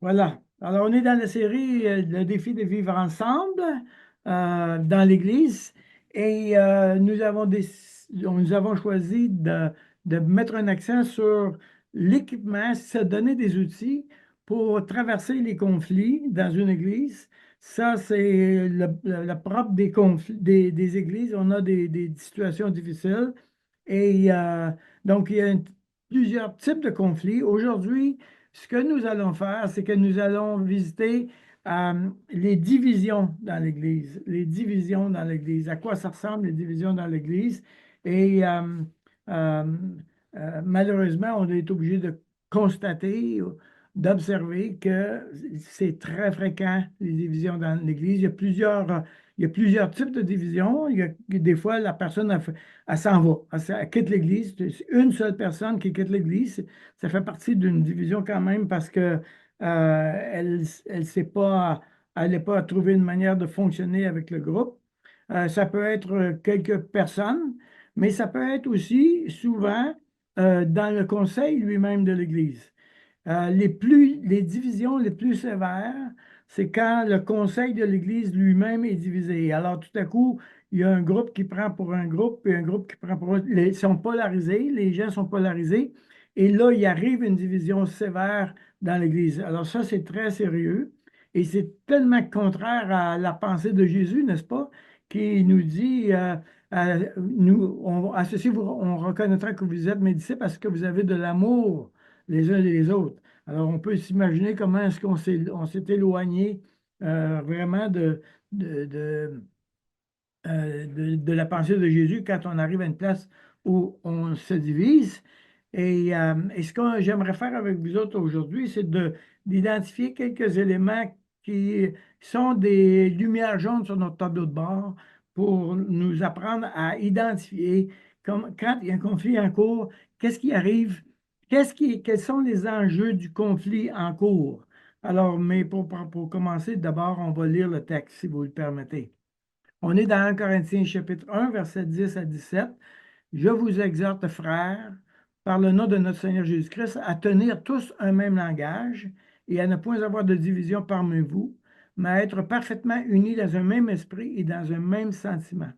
Voilà. Alors, on est dans la série Le défi de vivre ensemble dans l'Église et nous avons choisi de mettre un accent sur l'équipement, se donner des outils pour traverser les conflits dans une Église. Ça, c'est le propre des conflits, des Églises. On a des situations difficiles et donc il y a plusieurs types de conflits. Aujourd'hui, ce que nous allons faire, c'est que nous allons visiter les divisions dans l'Église. Les divisions dans l'Église. À quoi ça ressemble, les divisions dans l'Église? Et euh, malheureusement, on est obligé de constater, d'observer que c'est très fréquent, les divisions dans l'Église. Il y a plusieurs types de divisions. Des fois, la personne, elle s'en va, elle quitte l'Église. C'est une seule personne qui quitte l'Église. Ça fait partie d'une division quand même parce que elle sait pas, elle n'est pas trouvé une manière de fonctionner avec le groupe. Ça peut être quelques personnes, mais ça peut être aussi souvent dans le conseil lui-même de l'Église. Les divisions les plus sévères, c'est quand le conseil de l'Église lui-même est divisé. Alors, tout à coup, il y a un groupe qui prend pour un groupe et un groupe qui prend pour l'autre. Ils sont polarisés, les gens sont polarisés. Et là, il arrive une division sévère dans l'Église. Alors, ça, c'est très sérieux. Et c'est tellement contraire à la pensée de Jésus, n'est-ce pas, qui nous dit, à ceci, on reconnaîtra que vous êtes mes disciples parce que vous avez de l'amour les uns des autres. Alors, on peut s'imaginer comment est-ce qu'on s'est éloigné vraiment de, de, de la pensée de Jésus quand on arrive à une place où on se divise. Et ce que j'aimerais faire avec vous autres aujourd'hui, c'est d'identifier quelques éléments qui sont des lumières jaunes sur notre tableau de bord pour nous apprendre à identifier quand il y a un conflit en cours, qu'est-ce qui arrive, quels sont les enjeux du conflit en cours. Alors, mais pour commencer, d'abord, on va lire le texte, si vous le permettez. On est dans 1 Corinthiens chapitre 1, versets 10 à 17. Je vous exhorte, frères, par le nom de notre Seigneur Jésus-Christ, à tenir tous un même langage et à ne point avoir de division parmi vous, mais à être parfaitement unis dans un même esprit et dans un même sentiment.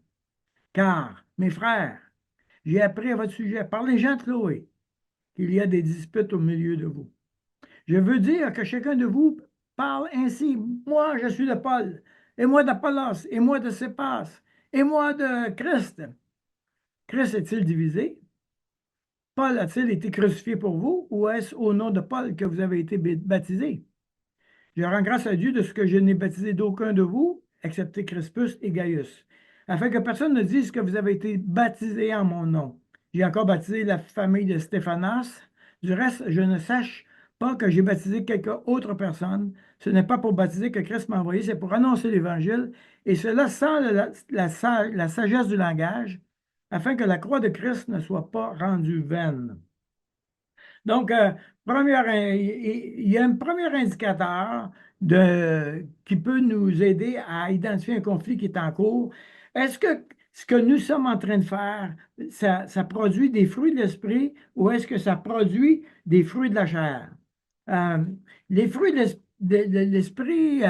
Car, mes frères, j'ai appris à votre sujet par les gens de Chloé qu'il y a des disputes au milieu de vous. Je veux dire que chacun de vous parle ainsi. Moi, je suis de Paul, et moi d'Apollos, et moi de Céphas, et moi de Christ. Christ est-il divisé? Paul a-t-il été crucifié pour vous, ou est-ce au nom de Paul que vous avez été baptisés? Je rends grâce à Dieu de ce que je n'ai baptisé d'aucun de vous, excepté Crispus et Gaius, afin que personne ne dise que vous avez été baptisés en mon nom. J'ai encore baptisé la famille de Stéphanas. Du reste, je ne sache pas que j'ai baptisé quelque autre personne. Ce n'est pas pour baptiser que Christ m'a envoyé, c'est pour annoncer l'Évangile, et cela sans la sagesse du langage, afin que la croix de Christ ne soit pas rendue vaine. Donc, il y a un premier indicateur qui peut nous aider à identifier un conflit qui est en cours. Est-ce que ce que nous sommes en train de faire, ça produit des fruits de l'esprit ou est-ce que ça produit des fruits de la chair? Euh, les fruits de l'esprit,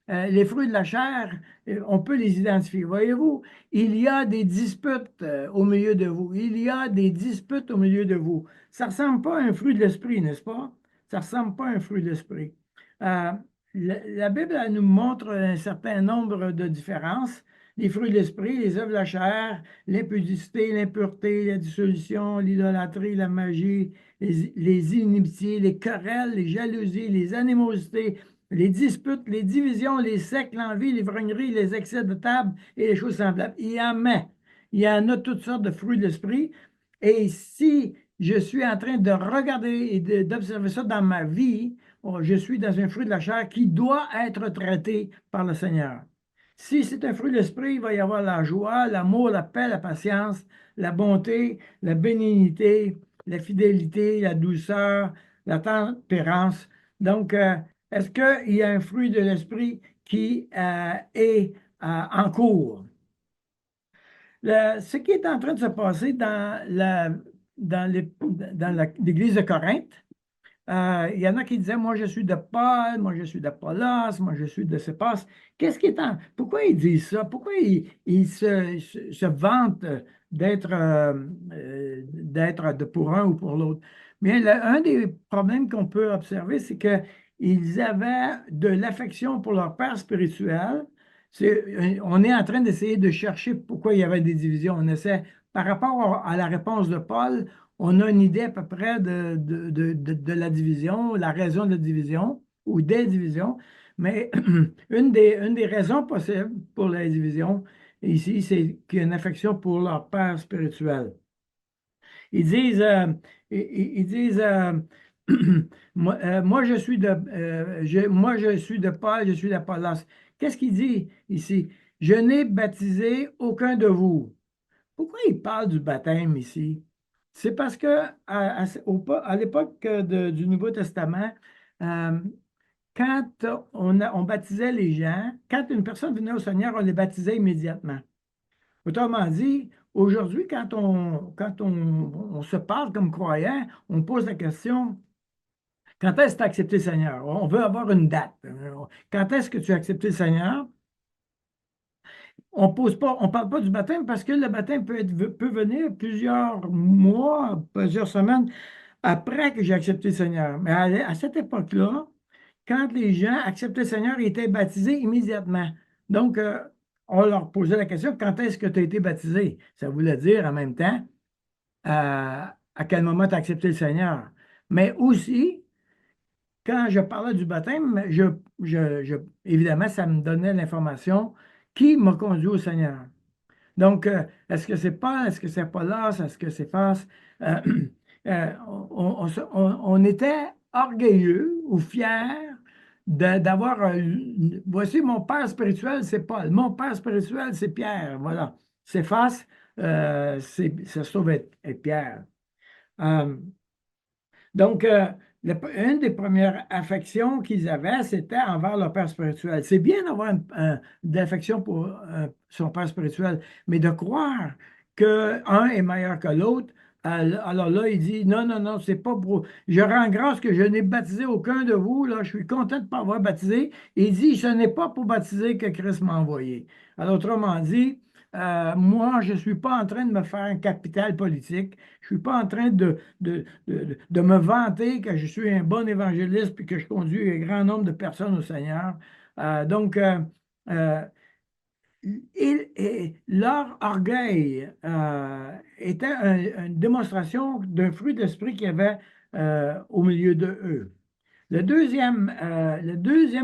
les fruits de la chair, on peut les identifier. Voyez-vous, il y a des disputes au milieu de vous. Il y a des disputes au milieu de vous. Ça ne ressemble pas à un fruit de l'esprit, n'est-ce pas? Ça ne ressemble pas à un fruit de l'esprit. Euh, la Bible elle nous montre un certain nombre de différences. Les fruits de l'esprit, les œuvres de la chair, l'impudicité, l'impureté, la dissolution, l'idolâtrie, la magie, les inimitiés, les querelles, les jalousies, les animosités, les disputes, les divisions, les sectes, l'envie, l'ivrognerie, les excès de table et les choses semblables. Il y en a toutes sortes de fruits de l'esprit. Et si je suis en train de regarder et d'observer ça dans ma vie, je suis dans un fruit de la chair qui doit être traité par le Seigneur. Si c'est un fruit de l'esprit, il va y avoir la joie, l'amour, la paix, la patience, la bonté, la bénignité, la fidélité, la douceur, la tempérance. Donc, est-ce qu'il y a un fruit de l'esprit qui est en cours? Ce qui est en train de se passer dans l'Église de Corinthe, Il y en a qui disaient, moi je suis de Paul, moi je suis d'Apollos, moi je suis de Céphas. Qu'est-ce qui est en... Pourquoi ils disent ça? Pourquoi ils se vantent d'être pour un ou pour l'autre? Mais un des problèmes qu'on peut observer, c'est qu'ils avaient de l'affection pour leur père spirituel. On est en train d'essayer de chercher pourquoi il y avait des divisions. On essaie, par rapport à la réponse de Paul, on a une idée à peu près de la division, la raison de la division ou des divisions, mais une des raisons possibles pour la division ici, c'est qu'il y a une affection pour leur père spirituel. Ils disent, ils disent moi, je suis moi je suis de Paul, je suis d'Apollos. Qu'est-ce qu'il dit ici? Je n'ai baptisé aucun de vous. Pourquoi il parle du baptême ici? C'est parce que à l'époque du Nouveau Testament, euh, quand on baptisait les gens, quand une personne venait au Seigneur, on les baptisait immédiatement. Autrement dit, aujourd'hui, on se parle comme croyant, on pose la question, quand est-ce que tu as accepté le Seigneur? On veut avoir une date. Quand est-ce que tu as accepté le Seigneur? On parle pas du baptême parce que le baptême peut venir plusieurs mois, plusieurs semaines après que j'ai accepté le Seigneur. Mais à cette époque-là, quand les gens acceptaient le Seigneur, ils étaient baptisés immédiatement. Donc, on leur posait la question, quand est-ce que tu as été baptisé? Ça voulait dire en même temps à quel moment tu as accepté le Seigneur. Mais aussi, quand je parlais du baptême, évidemment, ça me donnait l'information qui m'a conduit au Seigneur. Donc, est-ce que c'est Paul, est-ce que c'est Apollos, est-ce que c'est Phas? Euh, on était orgueilleux ou fiers d'avoir voici mon père spirituel, c'est Paul. Mon père spirituel, c'est Pierre. Voilà. C'est Phas, ça se trouve être Pierre. Euh, donc, une des premières affections qu'ils avaient, c'était envers leur père spirituel. C'est bien d'avoir de l'affection pour son père spirituel, mais de croire qu'un est meilleur que l'autre, alors là, il dit, non, non, non, c'est pas pour... Je rends grâce que je n'ai baptisé aucun de vous, là, je suis content de ne pas avoir baptisé. Et il dit, ce n'est pas pour baptiser que Christ m'a envoyé. Alors, autrement dit, moi, je ne suis pas en train de me faire un capital politique. Je ne suis pas en train de me vanter que je suis un bon évangéliste et que je conduis un grand nombre de personnes au Seigneur. Donc, euh, leur orgueil était une démonstration d'un fruit d'esprit qu'il y avait au milieu de eux. Le deuxième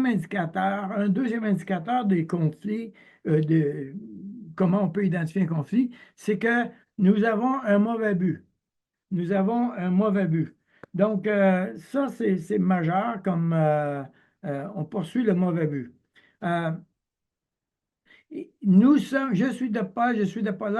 indicateur, un deuxième indicateur des conflits, comment on peut identifier un conflit, c'est que nous avons un mauvais but. Nous avons un mauvais but. Donc, ça, c'est majeur comme on poursuit le mauvais but. Euh, Nous sommes, je suis de Paul, je suis de Paul.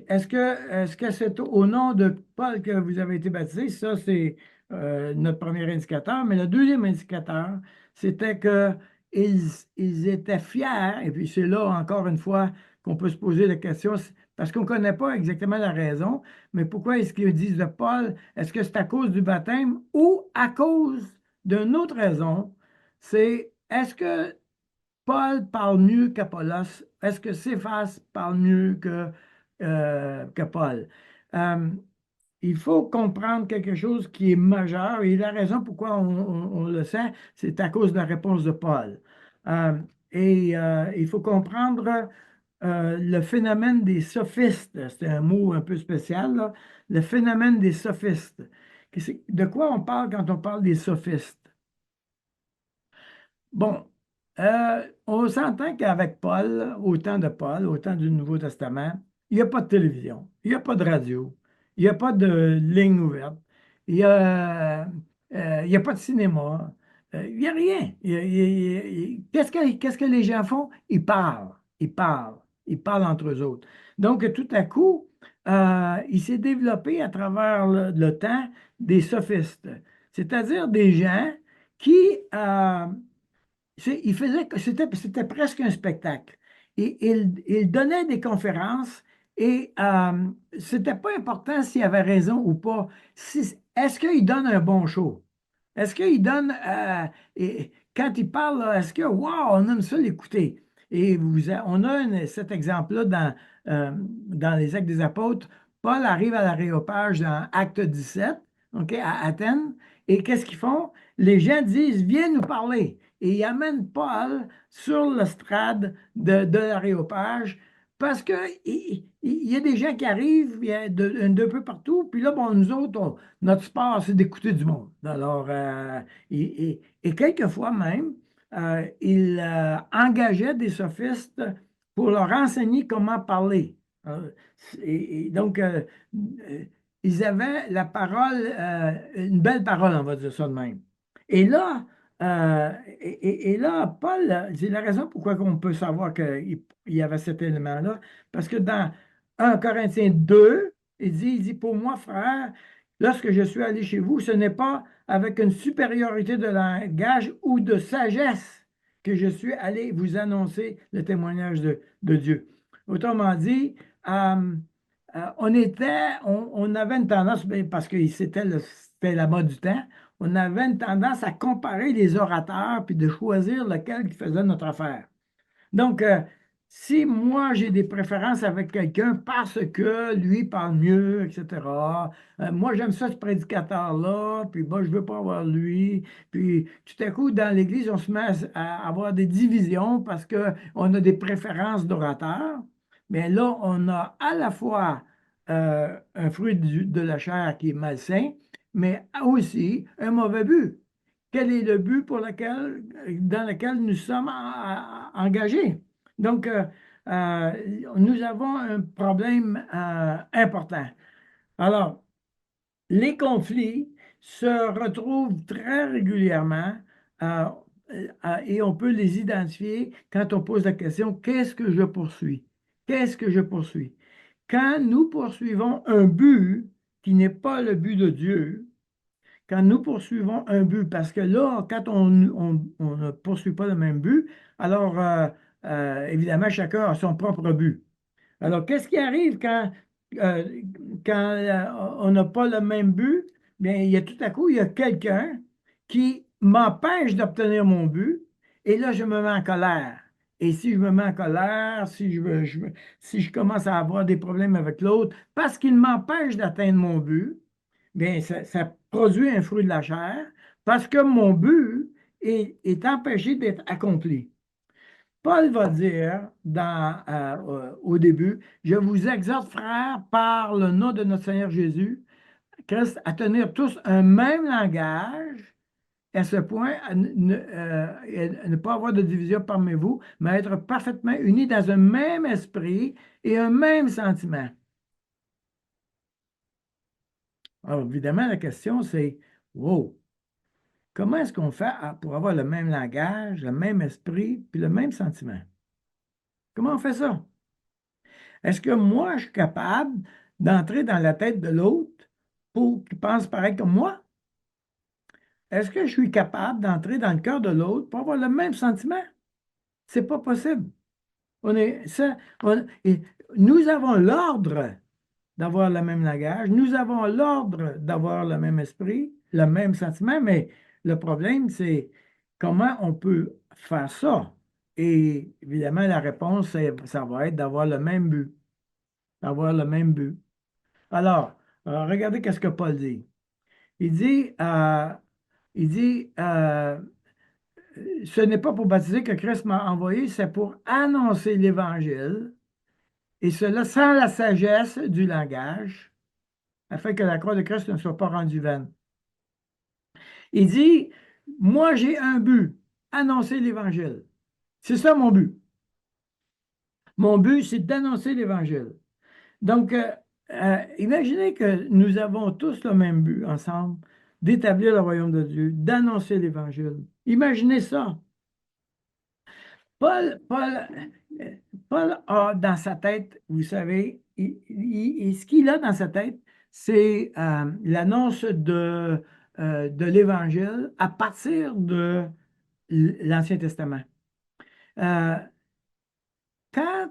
Est-ce que c'est au nom de Paul que vous avez été baptisé? Ça, c'est notre premier indicateur. Mais le deuxième indicateur, c'était que ils étaient fiers, et puis c'est là encore une fois qu'on peut se poser la question, parce qu'on ne connaît pas exactement la raison, mais pourquoi est-ce qu'ils disent de Paul? Est-ce que c'est à cause du baptême ou à cause d'une autre raison? C'est est-ce que Paul parle mieux qu'Apollos? Est-ce que Céphas parle mieux que Paul? Euh, il faut comprendre quelque chose qui est majeur et la raison pourquoi on le sait, c'est à cause de la réponse de Paul. Euh, il faut comprendre le phénomène des sophistes. C'est un mot un peu spécial, là. Le phénomène des sophistes. De quoi on parle quand on parle des sophistes? Bon, on s'entend qu'avec Paul, au temps de Paul, au temps du Nouveau Testament, il n'y a pas de télévision, il n'y a pas de radio, il n'y a pas de ligne ouverte, il y a pas de cinéma, il n'y a rien. Qu'est-ce que les gens font? Ils parlent, ils parlent, ils parlent entre eux autres. Donc, tout à coup, il s'est développé à travers le temps des sophistes, c'est-à-dire des gens qui, il faisait que c'était presque un spectacle. Et il donnait des conférences et c'était pas important s'il avait raison ou pas. Est-ce qu'il donne un bon show? Est-ce qu'il donne, quand il parle, là, est-ce que, wow, on aime ça l'écouter? Et on a cet exemple-là dans les Actes des Apôtres. Paul arrive à l'Aréopage dans Acte 17, OK, à Athènes. Et qu'est-ce qu'ils font? Les gens disent, viens nous parler. Et ils amènent Paul sur le strade de l'Aréopage parce qu'il y a des gens qui arrivent il y a d'un peu partout. Puis là, bon, nous autres, notre sport, c'est d'écouter du monde. Alors, et quelquefois même, il engageait des sophistes pour leur enseigner comment parler. Et donc, ils avaient la parole, une belle parole, on va dire ça de même. Et là, et là, Paul, c'est la raison pourquoi on peut savoir qu'il y avait cet élément-là, parce que dans 1 Corinthiens 2, il dit, pour moi, frère, lorsque je suis allé chez vous, ce n'est pas avec une supériorité de langage ou de sagesse que je suis allé vous annoncer le témoignage de Dieu. Autrement dit, euh, on avait une tendance, ben, parce que c'était la mode du temps, on avait une tendance à comparer les orateurs puis de choisir lequel qui faisait notre affaire. Donc, si moi j'ai des préférences avec quelqu'un parce que lui parle mieux, etc., moi j'aime ça ce prédicateur-là, puis moi je veux pas avoir lui, puis tout à coup dans l'Église on se met à avoir des divisions parce qu'on a des préférences d'orateurs, mais là on a à la fois un fruit de la chair qui est malsain, mais aussi un mauvais but. Quel est le but dans lequel nous sommes engagés? Donc, euh, nous avons un problème important. Alors, les conflits se retrouvent très régulièrement euh, et on peut les identifier quand on pose la question, qu'est-ce que je poursuis? Qu'est-ce que je poursuis? Quand nous poursuivons un but qui n'est pas le but de Dieu, quand nous poursuivons un but, parce que là, quand on ne poursuit pas le même but, alors évidemment, chacun a son propre but. Alors, qu'est-ce qui arrive euh, quand on n'a pas le même but? Bien, il y a tout à coup, il y a quelqu'un qui m'empêche d'obtenir mon but, et là, je me mets en colère. Et si je me mets en colère, si je commence à avoir des problèmes avec l'autre, parce qu'il m'empêche d'atteindre mon but, bien, ça produit un fruit de la chair parce que mon but est empêché d'être accompli. Paul va dire au début, je vous exhorte, frères, par le nom de notre Seigneur Jésus, Christ, à tenir tous un même langage, à ce point à ne pas avoir de division parmi vous, mais à être parfaitement unis dans un même esprit et un même sentiment. Alors, évidemment, la question, c'est, wow, comment est-ce qu'on fait pour avoir le même langage, le même esprit, puis le même sentiment? Comment on fait ça? Est-ce que moi, je suis capable d'entrer dans la tête de l'autre pour qu'il pense pareil comme moi? Est-ce que je suis capable d'entrer dans le cœur de l'autre pour avoir le même sentiment? C'est pas possible. On est, ça, et nous avons l'ordre d'avoir le même langage, nous avons l'ordre d'avoir le même esprit, le même sentiment, mais le problème, c'est comment on peut faire ça? Et évidemment, la réponse, ça va être d'avoir le même but, d'avoir le même but. Alors, regardez qu'est-ce que Paul dit. Il dit, euh, il dit ce n'est pas pour baptiser que Christ m'a envoyé, c'est pour annoncer l'Évangile, et cela sans la sagesse du langage, afin que la croix de Christ ne soit pas rendue vaine. Il dit, moi j'ai un but, annoncer l'Évangile. C'est ça mon but. Mon but, c'est d'annoncer l'Évangile. Donc, imaginez que nous avons tous le même but ensemble, d'établir le royaume de Dieu, d'annoncer l'Évangile. Imaginez ça. Paul, Paul, euh, Paul a dans sa tête, vous savez, ce qu'il a dans sa tête, c'est l'annonce de l'Évangile à partir de l'Ancien Testament. Euh, Quand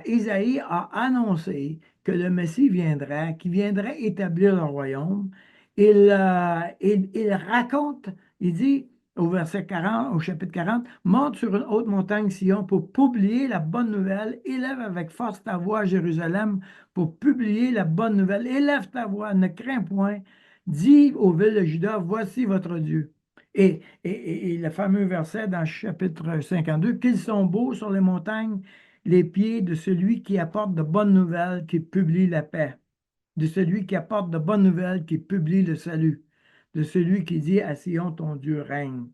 Isaïe a annoncé que le Messie viendrait, qu'il viendrait établir le royaume, il raconte, il dit au verset 40, au chapitre 40, monte sur une haute montagne, Sion, pour publier la bonne nouvelle, élève avec force ta voix, Jérusalem, pour publier la bonne nouvelle, élève ta voix, ne crains point, dis aux villes de Juda, voici votre Dieu. Et le fameux verset dans le chapitre 52, qu'ils sont beaux sur les montagnes, les pieds de celui qui apporte de bonnes nouvelles, qui publie la paix, de celui qui apporte de bonnes nouvelles, qui publie le salut, de celui qui dit à Sion, ton Dieu règne.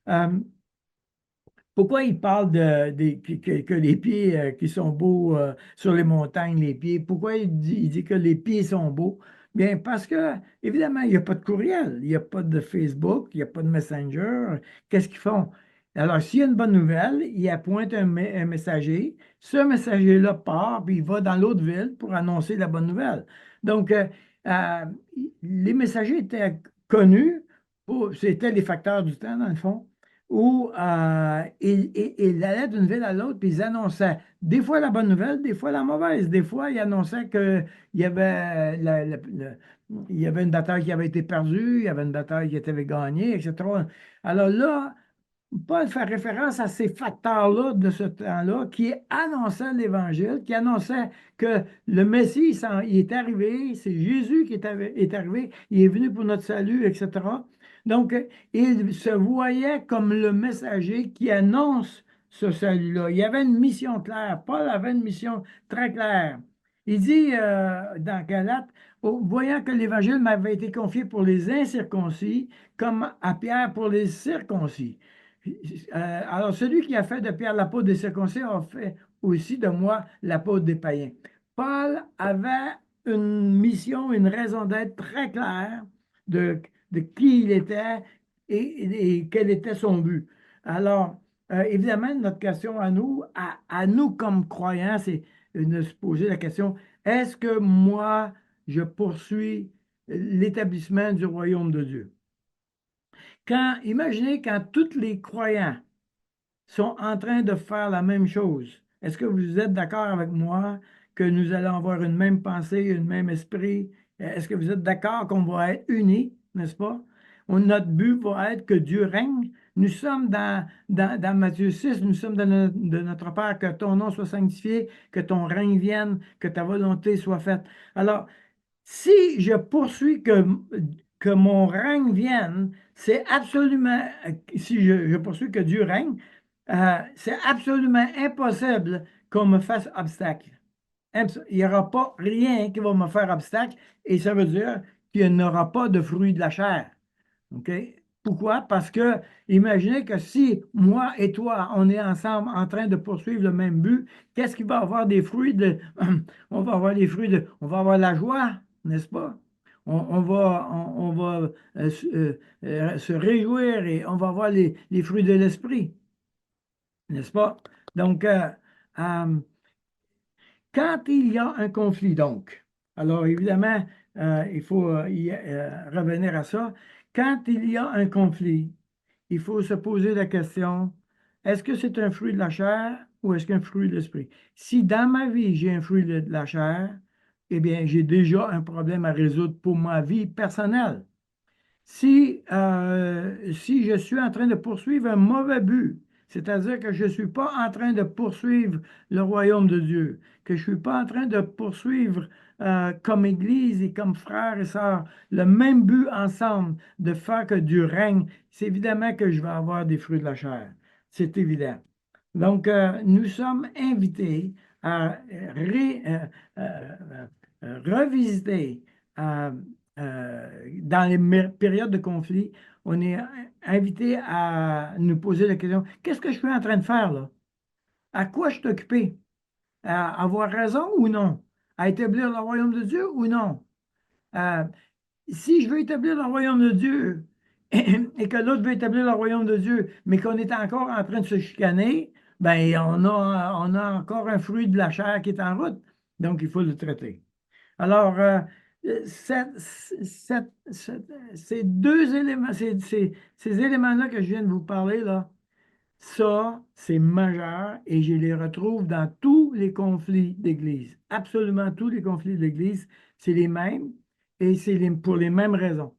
Euh, Pourquoi il parle que les pieds qui sont beaux sur les montagnes, les pieds? Pourquoi il dit que les pieds sont beaux? Bien, parce que, évidemment, il n'y a pas de courriel, il n'y a pas de Facebook, il n'y a pas de Messenger. Qu'est-ce qu'ils font? Alors, s'il y a une bonne nouvelle, il appointe un messager. Ce messager-là part, puis il va dans l'autre ville pour annoncer la bonne nouvelle. Donc, euh, les messagers étaient connus, c'était les facteurs du temps, dans le fond où ils allaient d'une ville à l'autre, puis ils annonçaient des fois la bonne nouvelle, des fois la mauvaise. Des fois, ils annonçaient qu'il y avait, il y avait une bataille qui avait été perdue, il y avait une bataille qui avait été gagnée, etc. Alors là, Paul fait référence à ces facteurs-là de ce temps-là qui annonçaient l'Évangile, qui annonçaient que le Messie, il est arrivé, c'est Jésus qui est arrivé, il est venu pour notre salut, etc. Donc, il se voyait comme le messager qui annonce ce salut-là. Il y avait une mission claire. Paul avait une mission très claire. Il dit dans Galates, voyant que l'Évangile m'avait été confié pour les incirconcis, comme à Pierre pour les circoncis. Alors, celui qui a fait de Pierre l'apôtre des circoncis a fait aussi de moi l'apôtre des païens. Paul avait une mission, une raison d'être très claire de, de qui il était et quel était son but. Alors, évidemment, notre question à nous comme croyants, c'est de se poser la question, est-ce que moi, je poursuis l'établissement du royaume de Dieu? Imaginez quand tous les croyants sont en train de faire la même chose. Est-ce que vous êtes d'accord avec moi que nous allons avoir une même pensée, un même esprit? Est-ce que vous êtes d'accord qu'on va être unis, n'est-ce pas? Notre but va être que Dieu règne. Nous sommes dans Matthieu 6, nous sommes de notre Père, que ton nom soit sanctifié, que ton règne vienne, que ta volonté soit faite. Alors, si je poursuis que mon règne vienne, c'est absolument, si je poursuis que Dieu règne, c'est absolument impossible qu'on me fasse obstacle. Il n'y aura pas rien qui va me faire obstacle et ça veut dire qu'il n'y aura pas de fruit de la chair. OK? Pourquoi? Parce que imaginez que si moi et toi, on est ensemble en train de poursuivre le même but, qu'est-ce qui va avoir des fruits de... On va avoir des fruits de... On va avoir la joie, n'est-ce pas? On va se réjouir et on va avoir les fruits de l'esprit, n'est-ce pas? Donc, euh, quand il y a un conflit, donc, alors évidemment, il faut revenir à ça. Quand il y a un conflit, il faut se poser la question, est-ce que c'est un fruit de la chair ou est-ce qu'un fruit de l'esprit? Si dans ma vie, j'ai un fruit de la chair, eh bien, j'ai déjà un problème à résoudre pour ma vie personnelle. Si je suis en train de poursuivre un mauvais but, c'est-à-dire que je ne suis pas en train de poursuivre le royaume de Dieu, que je ne suis pas en train de poursuivre comme Église et comme frères et sœurs le même but ensemble de faire que Dieu règne, c'est évidemment que je vais avoir des fruits de la chair. C'est évident. Donc, nous sommes invités à revisiter dans les périodes de conflit, on est invité à nous poser la question, qu'est-ce que je suis en train de faire là? À quoi je suis occupé? À avoir raison ou non? À établir le royaume de Dieu ou non? Euh, Si je veux établir le royaume de Dieu et que l'autre veut établir le royaume de Dieu, mais qu'on est encore en train de se chicaner, ben on a encore un fruit de la chair qui est en route. Donc, il faut le traiter. Alors, ces deux éléments, ces éléments-là que je viens de vous parler, là, ça, c'est majeur et je les retrouve dans tous les conflits d'Église. Absolument tous les conflits d'Église, c'est les mêmes. et c'est pour les mêmes raisons.